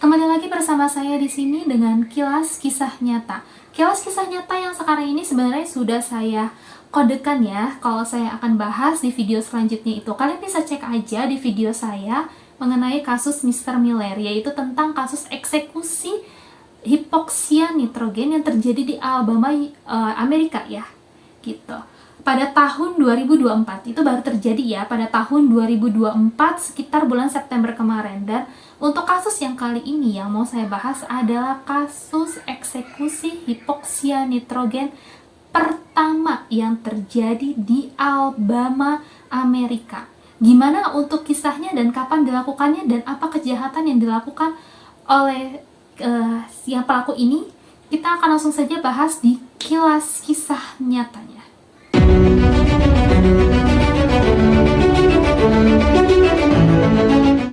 Kembali lagi bersama saya di sini dengan kilas kisah nyata. Kilas kisah nyata yang sekarang ini sebenarnya sudah saya kodekan ya. Kalau saya akan bahas di video selanjutnya itu, kalian bisa cek aja di video saya mengenai kasus Mr. Miller, yaitu tentang kasus eksekusi hipoksia nitrogen yang terjadi di Alabama, Amerika ya. Gitu. Pada tahun 2024, itu baru terjadi ya, pada tahun 2024 sekitar bulan September kemarin. Dan untuk kasus yang kali ini yang mau saya bahas adalah kasus eksekusi hipoksia nitrogen pertama yang terjadi di Alabama, Amerika. Gimana untuk kisahnya dan kapan dilakukannya dan apa kejahatan yang dilakukan oleh yang pelaku ini? Kita akan langsung saja bahas di kilas kisah nyatanya.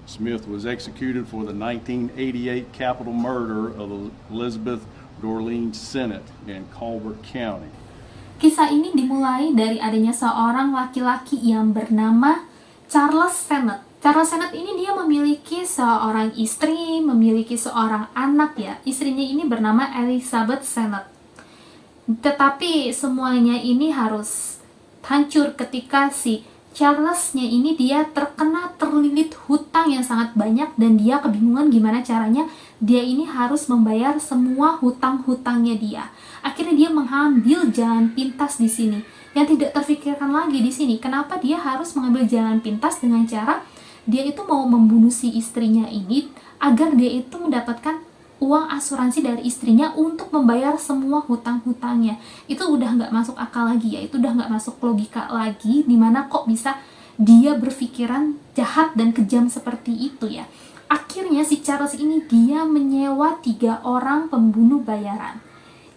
Smith was executed for the 1988 capital murder of Elizabeth Dorleen Sennett in Colbert County. Kisah ini dimulai dari adanya seorang laki-laki yang bernama Charles Sennett. Charles Sennett ini dia memiliki seorang istri, memiliki seorang anak ya. Istrinya ini bernama Elizabeth Sennett. Tetapi semuanya ini harus hancur ketika si Charles-nya ini dia terlilit hutang yang sangat banyak dan dia kebingungan gimana caranya dia ini harus membayar semua hutang-hutangnya dia. Akhirnya dia mengambil jalan pintas di sini. Yang tidak terfikirkan lagi di sini, kenapa dia harus mengambil jalan pintas dengan cara dia itu mau membunuh si istrinya ini agar dia itu mendapatkan uang asuransi dari istrinya untuk membayar semua hutang-hutangnya. Itu udah nggak masuk akal lagi ya, itu udah nggak masuk logika lagi, dimana kok bisa dia berpikiran jahat dan kejam seperti itu ya. Akhirnya si Charles ini dia menyewa 3 orang pembunuh bayaran,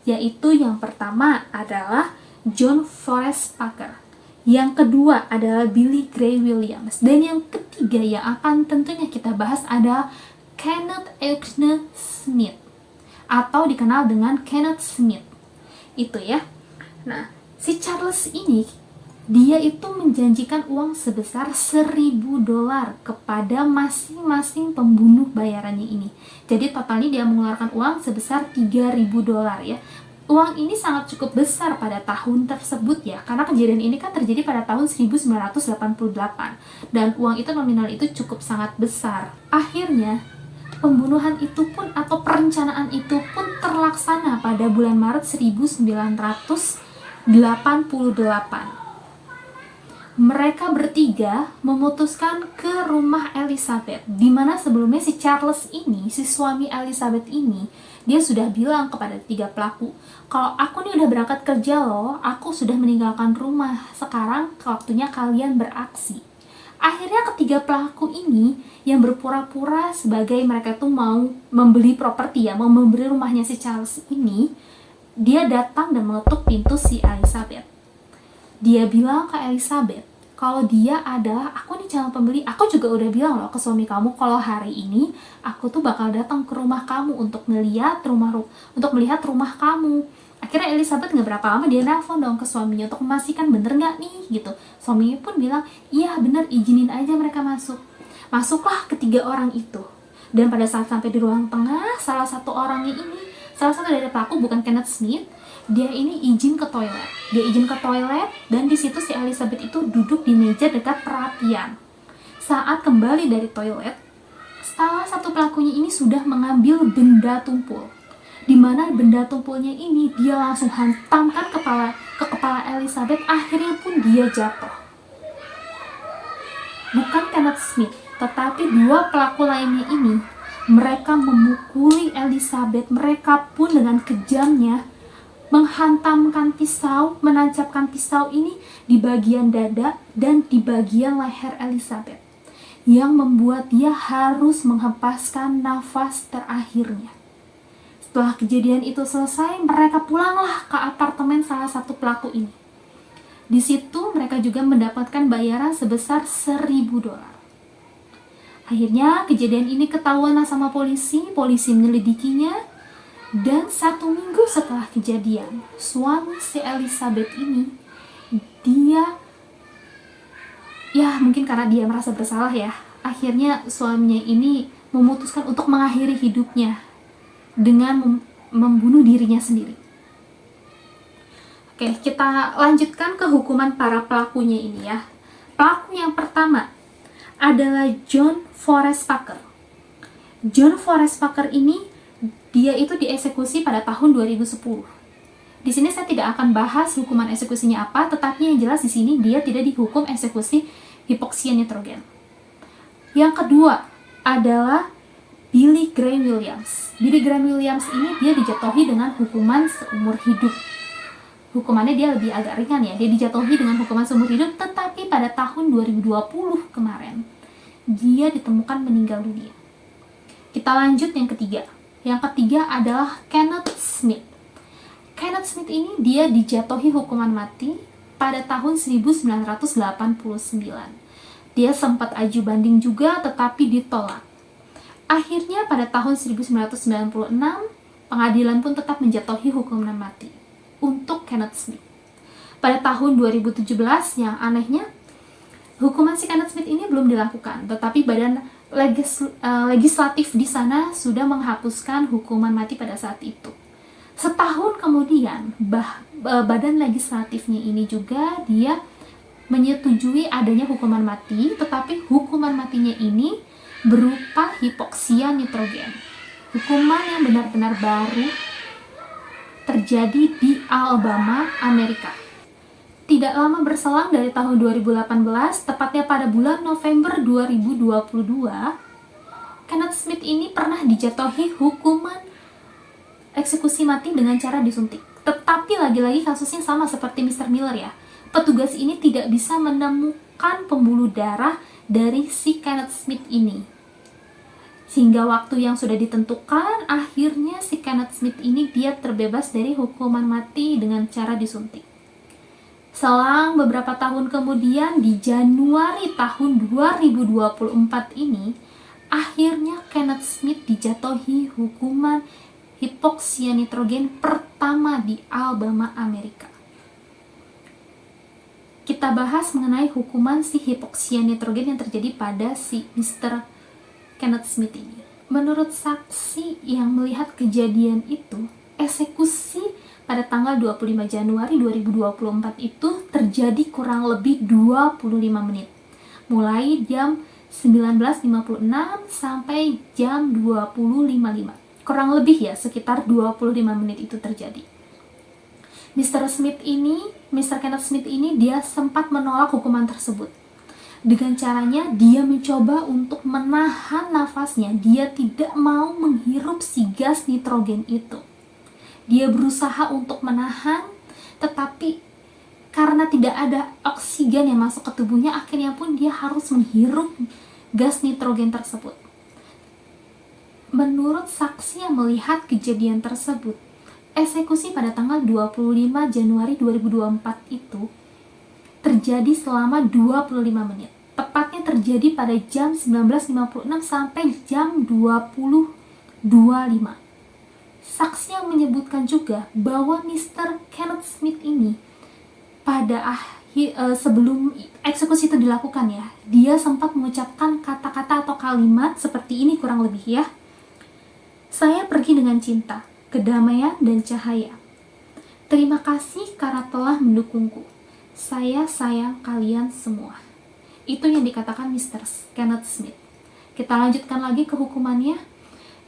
yaitu yang pertama adalah John Forrest Parker, yang kedua adalah Billy Gray Williams, dan yang ketiga yang akan tentunya kita bahas adalah Kenneth Euchner Smith, atau dikenal dengan Kenneth Smith itu ya. Nah, si Charles ini dia itu menjanjikan uang sebesar $1.000 kepada masing-masing pembunuh bayarannya ini. Jadi totalnya dia mengeluarkan uang sebesar $3.000 ya. Uang ini sangat cukup besar pada tahun tersebut ya, karena kejadian ini kan terjadi pada tahun 1988 dan uang itu nominal itu cukup sangat besar. Akhirnya pembunuhan itu pun atau perencanaan itu pun terlaksana pada bulan Maret 1988. Mereka bertiga memutuskan ke rumah Elizabeth, di mana sebelumnya si Charles ini, si suami Elizabeth ini, dia sudah bilang kepada 3 pelaku, kalau aku nih udah berangkat kerja loh, aku sudah meninggalkan rumah, sekarang waktunya kalian beraksi. Akhirnya ketiga pelaku ini yang berpura-pura sebagai mereka tuh mau membeli properti ya, mau membeli rumahnya si Charles ini, dia datang dan mengetuk pintu si Elizabeth. Dia bilang ke Elizabeth, kalau dia adalah aku nih calon pembeli, aku juga udah bilang loh ke suami kamu kalau hari ini aku tuh bakal datang ke rumah kamu untuk melihat rumah kamu. Akhirnya Elizabeth nggak berapa lama dia nelfon dong ke suaminya untuk memastikan bener nggak nih gitu. Suaminya pun bilang iya bener, izinin aja mereka masuk. Masuklah ketiga orang itu. Dan pada saat sampai di ruang tengah, salah satu dari pelaku bukan Kenneth Smith, dia ini izin ke toilet. Dia izin ke toilet dan di situ si Elizabeth itu duduk di meja dekat perapian. Saat kembali dari toilet, salah satu pelakunya ini sudah mengambil benda tumpul. Di mana benda tumpulnya ini dia langsung hantamkan ke kepala Elizabeth, akhirnya pun dia jatuh. Bukan Kenneth Smith, tetapi 2 pelaku lainnya ini, mereka memukuli Elizabeth. Mereka pun dengan kejamnya menghantamkan pisau, menancapkan pisau ini di bagian dada dan di bagian leher Elizabeth, yang membuat dia harus menghempaskan nafas terakhirnya. Setelah kejadian itu selesai, mereka pulanglah ke apartemen salah satu pelaku ini. Di situ mereka juga mendapatkan bayaran sebesar $1.000. Akhirnya kejadian ini ketahuan sama polisi menyelidikinya, dan 1 minggu setelah kejadian, suami si Elizabeth ini, dia ya mungkin karena dia merasa bersalah ya, akhirnya suaminya ini memutuskan untuk mengakhiri hidupnya dengan membunuh dirinya sendiri. Oke, kita lanjutkan ke hukuman para pelakunya ini ya. Pelaku yang pertama adalah John Forrest Parker. John Forrest Parker ini dia itu dieksekusi pada tahun 2010. Di sini saya tidak akan bahas hukuman eksekusinya apa, tetapi yang jelas di sini dia tidak dihukum eksekusi hipoksia nitrogen. Yang kedua adalah Billy Graham Williams. Billy Graham Williams ini dia dijatuhi dengan hukuman seumur hidup. Hukumannya dia lebih agak ringan ya, dia dijatuhi dengan hukuman seumur hidup, tetapi pada tahun 2020 kemarin dia ditemukan meninggal dunia. Kita lanjut yang ketiga. Yang ketiga adalah Kenneth Smith. Kenneth Smith ini dia dijatuhi hukuman mati pada tahun 1989. Dia sempat aju banding juga tetapi ditolak. Akhirnya pada tahun 1996 pengadilan pun tetap menjatuhi hukuman mati untuk Kenneth Smith. Pada tahun 2017 yang anehnya hukuman si Kenneth Smith ini belum dilakukan, tetapi badan legislatif di sana sudah menghapuskan hukuman mati pada saat itu. Setahun kemudian, badan legislatifnya ini juga dia menyetujui adanya hukuman mati, tetapi hukuman matinya ini berupa hipoksia nitrogen. Hukuman yang benar-benar baru terjadi di Alabama, Amerika. Tidak lama berselang dari tahun 2018, tepatnya pada bulan November 2022, Kenneth Smith ini pernah dijatuhi hukuman eksekusi mati dengan cara disuntik. Tetapi lagi-lagi kasusnya sama seperti Mr. Miller ya. Petugas ini tidak bisa menemukan pembuluh darah dari si Kenneth Smith ini. Sehingga waktu yang sudah ditentukan, akhirnya si Kenneth Smith ini dia terbebas dari hukuman mati dengan cara disuntik. Selang beberapa tahun kemudian, di Januari tahun 2024 ini, akhirnya Kenneth Smith dijatuhi hukuman hipoksia nitrogen pertama di Alabama, Amerika. Kita bahas mengenai hukuman si hipoksia nitrogen yang terjadi pada si Mr. Kenneth Smith ini. Menurut saksi yang melihat kejadian itu, eksekusi pada tanggal 25 Januari 2024 itu terjadi kurang lebih 25 menit. Mulai jam 19.56 sampai jam 20.55. Kurang lebih ya, sekitar 25 menit itu terjadi. Mr. Kenneth Smith ini dia sempat menolak hukuman tersebut. Dengan caranya dia mencoba untuk menahan nafasnya. Dia tidak mau menghirup si gas nitrogen itu. Dia berusaha untuk menahan, tetapi karena tidak ada oksigen yang masuk ke tubuhnya, akhirnya pun dia harus menghirup gas nitrogen tersebut. Menurut saksi yang melihat kejadian tersebut, eksekusi pada tanggal 25 Januari 2024 itu terjadi selama 25 menit. Tepatnya terjadi pada jam 19.56 sampai jam 20.25. Saksi yang menyebutkan juga bahwa Mr. Kenneth Smith ini pada sebelum eksekusi itu dilakukan ya, dia sempat mengucapkan kata-kata atau kalimat seperti ini kurang lebih ya. Saya pergi dengan cinta, kedamaian, dan cahaya. Terima kasih karena telah mendukungku. Saya sayang kalian semua. Itu yang dikatakan Mr. Kenneth Smith. Kita lanjutkan lagi ke hukumannya.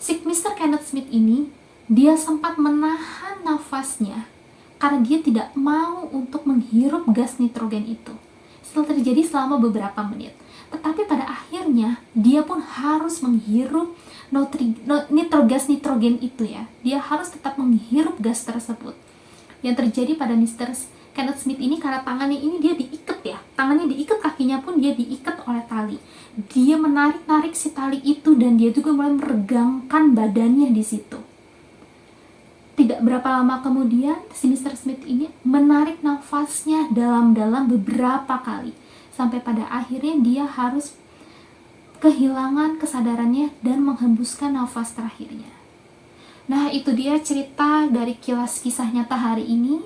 Si Mr. Kenneth Smith ini, dia sempat menahan nafasnya karena dia tidak mau untuk menghirup gas nitrogen itu. Setelah terjadi selama beberapa menit. Tetapi pada akhirnya, dia pun harus menghirup gas nitrogen itu ya. Dia harus tetap menghirup gas tersebut. Yang terjadi pada Mr. Kenneth Smith ini, karena tangannya ini dia diikat ya. Tangannya diikat, kakinya pun dia diikat oleh tali. Dia menarik-narik si tali itu dan dia juga mulai meregangkan badannya di situ. Tidak berapa lama kemudian, si Mr. Smith ini menarik nafasnya dalam-dalam beberapa kali. Sampai pada akhirnya dia harus kehilangan kesadarannya dan menghembuskan nafas terakhirnya. Nah, itu dia cerita dari kilas kisah nyata hari ini.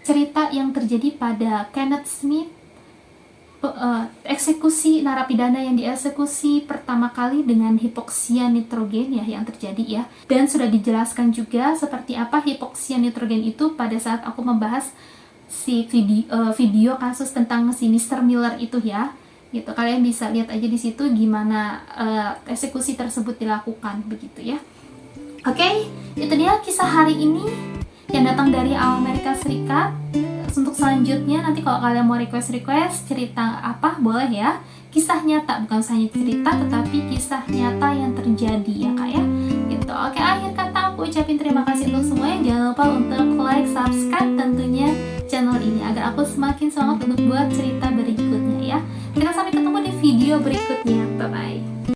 Cerita yang terjadi pada Kenneth Smith eksekusi narapidana yang dieksekusi pertama kali dengan hipoksia nitrogen ya yang terjadi ya. Dan sudah dijelaskan juga seperti apa hipoksia nitrogen itu pada saat aku membahas si video kasus tentang si Mr. Miller itu ya. Gitu. Kalian bisa lihat aja di situ gimana eksekusi tersebut dilakukan begitu ya. Oke, itu dia kisah hari ini yang datang dari Amerika Serikat. Untuk selanjutnya nanti kalau kalian mau request cerita apa boleh ya, kisah nyata, bukan hanya cerita tetapi kisah nyata yang terjadi ya kak ya gitu. Oke, akhir kata aku ucapin terima kasih untuk semuanya. Jangan lupa untuk like, subscribe tentunya channel ini agar aku semakin semangat untuk buat cerita berikutnya ya. Kita sampai ketemu di video berikutnya, bye bye.